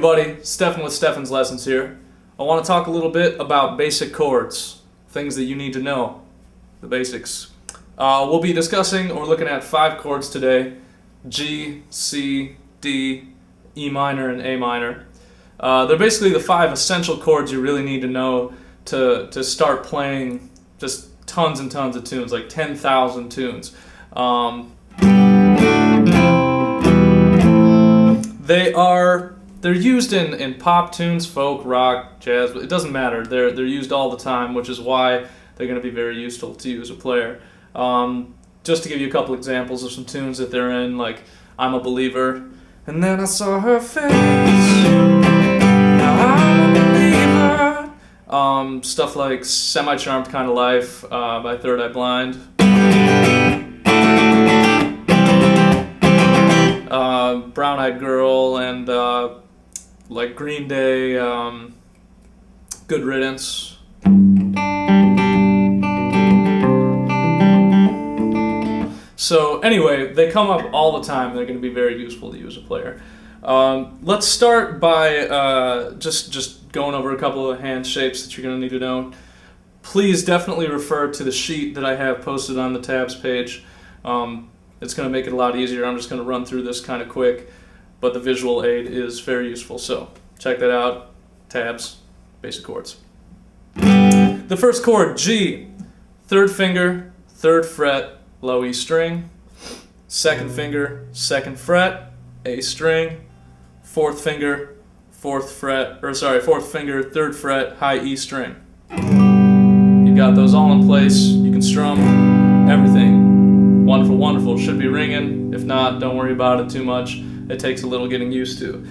everybody, Stefan with Stefan's Lessons here. I want to talk a little bit about basic chords, things that you need to know, the basics. We'll be discussing or looking at 5 chords today: G, C, D, E minor, and A minor. They're basically the 5 essential chords you really need to know to start playing just tons and tons of tunes, like 10,000 tunes. They're used in pop tunes, folk, rock, jazz. It doesn't matter. They're used all the time, which is why they're going to be very useful to you as a player. Just to give you a couple examples of some tunes that they're in, like "I'm a Believer," and then I saw her face. Now I'm a believer. Stuff like "Semi-Charmed Kind of Life" by Third Eye Blind. Brown Eyed Girl and like Green Day, Good Riddance. So anyway, they come up all the time. They're going to be very useful to you as a player. Let's start by just going over a couple of hand shapes that you're going to need to know. Please definitely refer to the sheet that I have posted on the tabs page. It's going to make it a lot easier. I'm just going to run through this kind of quick, but the visual aid is very useful. So check that out. Tabs, basic chords. The first chord, G, 3rd finger, 3rd fret, low E string. 2nd finger, 2nd fret, A string. 4th finger, 4th finger, 3rd fret, high E string. You got those all in place. You can strum everything. Wonderful, wonderful. Should be ringing. If not, don't worry about it too much. It takes a little getting used to.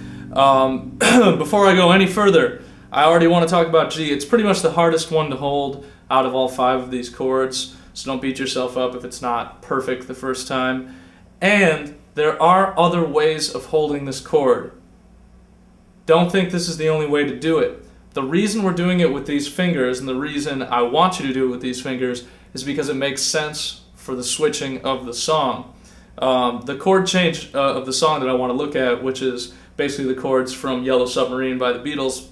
Before I go any further, I already want to talk about G. It's pretty much the hardest one to hold out of all 5 of these chords, so don't beat yourself up if it's not perfect the first time. And there are other ways of holding this chord. Don't think this is the only way to do it. The reason we're doing it with these fingers, and the reason I want you to do it with these fingers, is because it makes sense for the switching of the song. The chord change of the song that I want to look at, which is basically the chords from Yellow Submarine by the Beatles,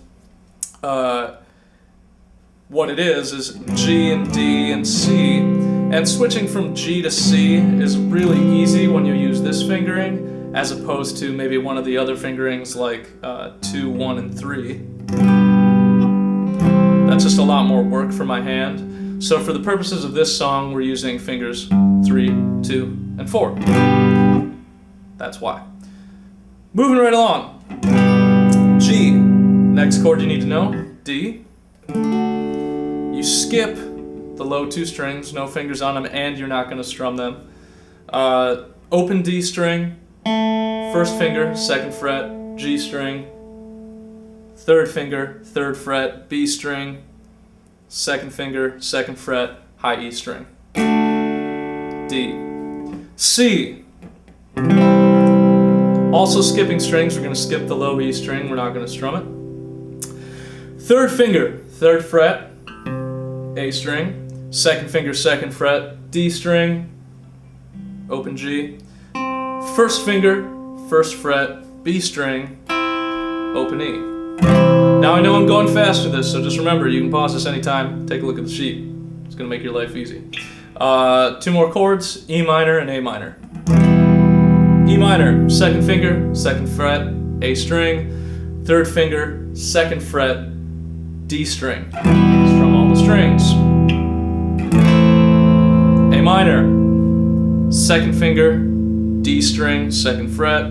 what it is G and D and C, and switching from G to C is really easy when you use this fingering as opposed to maybe one of the other fingerings like 2, 1, and 3. That's just a lot more work for my hand. So for the purposes of this song, we're using fingers 3, 2, and 4. That's why. Moving right along. G. Next chord you need to know, D. You skip the low 2 strings, no fingers on them, and you're not going to strum them. Open D string, 1st finger, 2nd fret, G string. 3rd finger, 3rd fret, B string. 2nd finger, 2nd fret, high E string. D. C. Also skipping strings, we're going to skip the low E string, we're not going to strum it. 3rd finger, 3rd fret, A string. 2nd finger, 2nd fret, D string, open G. 1st finger, 1st fret, B string, open E. Now I know I'm going fast with this, so just remember, you can pause this anytime, take a look at the sheet. It's going to make your life easy. 2 more chords, E minor and A minor. E minor, 2nd finger, 2nd fret, A string. 3rd finger, 2nd fret, D string. Strum all the strings. A minor, 2nd finger, D string, 2nd fret.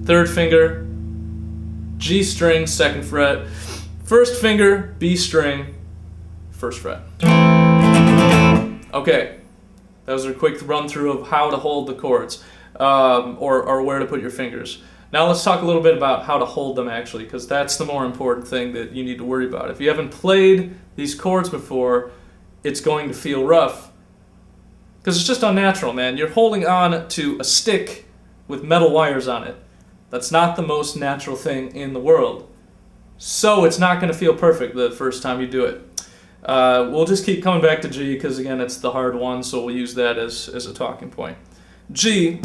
3rd finger, G string, 2nd fret. 1st finger, B string, 1st fret. Okay, that was a quick run through of how to hold the chords, or where to put your fingers. Now let's talk a little bit about how to hold them actually, because that's the more important thing that you need to worry about. If you haven't played these chords before, it's going to feel rough, because it's just unnatural, man. You're holding on to a stick with metal wires on it. That's not the most natural thing in the world. So it's not going to feel perfect the first time you do it. We'll just keep coming back to G because, again, it's the hard one, so we'll use that as a talking point. G,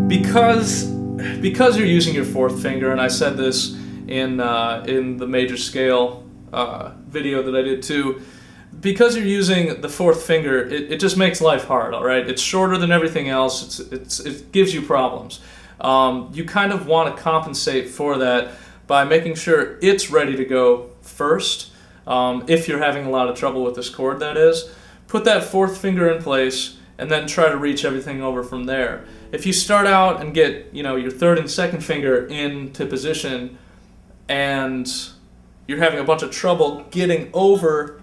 because because you're using your fourth finger, and I said this in the major scale video that I did too, because you're using the fourth finger, it just makes life hard, all right? It's shorter than everything else. It gives you problems. You kind of want to compensate for that by making sure it's ready to go first. If you're having a lot of trouble with this chord, that is, put that fourth finger in place and then try to reach everything over from there. If you start out and get, your third and second finger into position and you're having a bunch of trouble getting over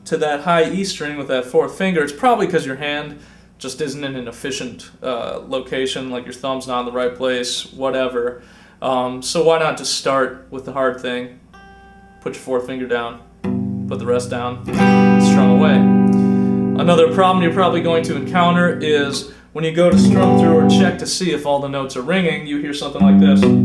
to that high E string with that fourth finger, it's probably because your hand just isn't in an efficient location, like your thumb's not in the right place, whatever. So why not just start with the hard thing, put your fourth finger down, put the rest down, strum away. Another problem you're probably going to encounter is when you go to strum through or check to see if all the notes are ringing, you hear something like this. You're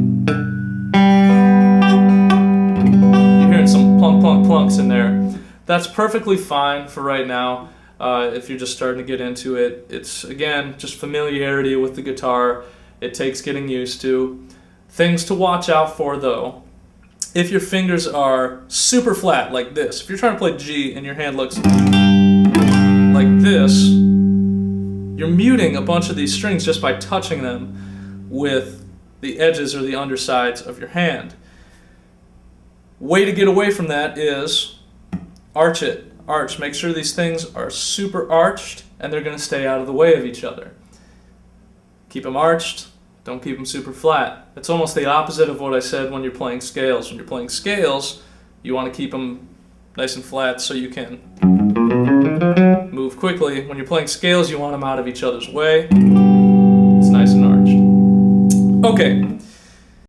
hearing some plunk, plunk, plunks in there. That's perfectly fine for right now. If you're just starting to get into it, it's, again, just familiarity with the guitar. It takes getting used to. Things to watch out for, though. If your fingers are super flat, like this, if you're trying to play G and your hand looks like this, you're muting a bunch of these strings just by touching them with the edges or the undersides of your hand. Way to get away from that is arch it. Arch. Make sure these things are super arched and they're going to stay out of the way of each other. Keep them arched. Don't keep them super flat. It's almost the opposite of what I said when you're playing scales. When you're playing scales, you want to keep them nice and flat so you can move quickly. When you're playing scales, you want them out of each other's way. It's nice and arched. Okay.